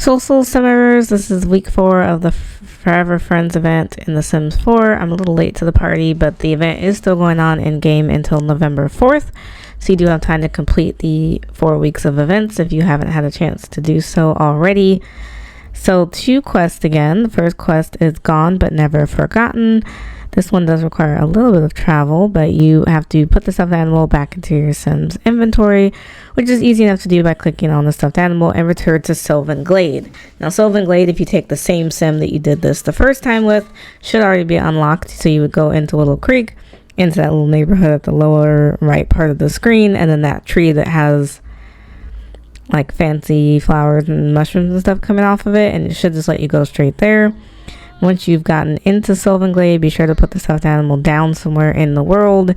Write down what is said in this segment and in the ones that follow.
Soul Simmers, this is week 4 of the Forever Friends event in The Sims 4. I'm a little late to the party, but the event is still going on in-game until November 4th. So you do have time to complete the 4 weeks of events if you haven't had a chance to do so already. So 2 quests again. The first quest is Gone But Never Forgotten. This one does require a little bit of travel, but you have to put the stuffed animal back into your Sims inventory, which is easy enough to do by clicking on the stuffed animal and return to Sylvan Glade. Now, Sylvan Glade, if you take the same Sim that you did this the first time with, should already be unlocked. So you would go into Little Creek, into that little neighborhood at the lower right part of the screen, and then that tree that has like fancy flowers and mushrooms and stuff coming off of it, and it should just let you go straight there. Once you've gotten into Sylvan Glade, be sure to put the stuffed animal down somewhere in the world,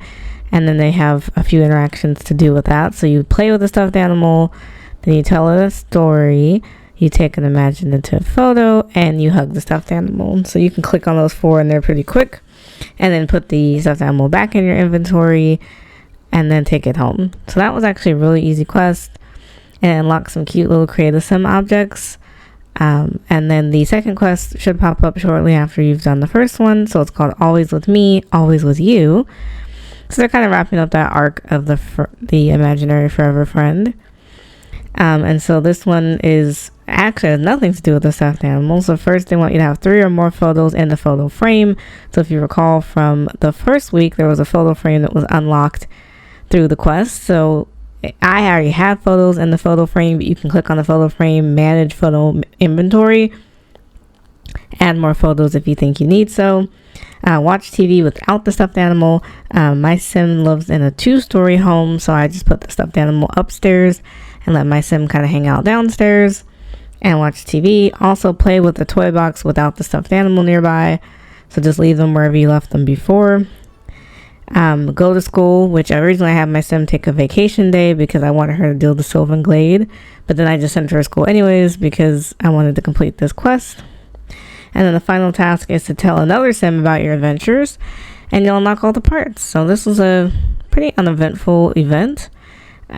and then they have a few interactions to do with that. So you play with the stuffed animal, then you tell it a story, you take an imaginative photo, and you hug the stuffed animal. So you can click on those 4 and they're pretty quick, and then put the stuffed animal back in your inventory and then take it home. So that was actually a really easy quest, and unlock some cute little Create Sim objects. And then the second quest should pop up shortly after you've done the first one. So it's called Always With Me, Always With You. So they're kind of wrapping up that arc of the imaginary forever friend. And so this one is actually has nothing to do with the stuffed animal. So first they want you to have 3 or more photos in the photo frame. So if you recall from the first week, there was a photo frame that was unlocked through the quest. So I already have photos in the photo frame, but you can click on the photo frame, manage photo inventory, add more photos if you think you need so. Watch TV without the stuffed animal. My Sim lives in a 2-story home, so I just put the stuffed animal upstairs and let my Sim kind of hang out downstairs and watch TV. Also play with the toy box without the stuffed animal nearby, so just leave them wherever you left them before. Go to school, which originally I had my Sim take a vacation day because I wanted her to do the Sylvan Glade, but then I just sent her to school anyways because I wanted to complete this quest. And then the final task is to tell another Sim about your adventures, and you'll unlock all the parts. So this was a pretty uneventful event.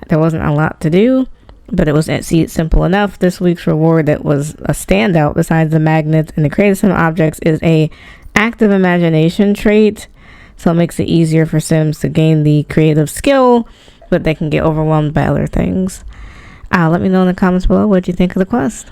There wasn't a lot to do, but it was simple enough. This week's reward that was a standout besides the magnets and the Create Sim objects is a active imagination trait. So it makes it easier for Sims to gain the creative skill, but they can get overwhelmed by other things. Let me know in the comments below what you think of the quest.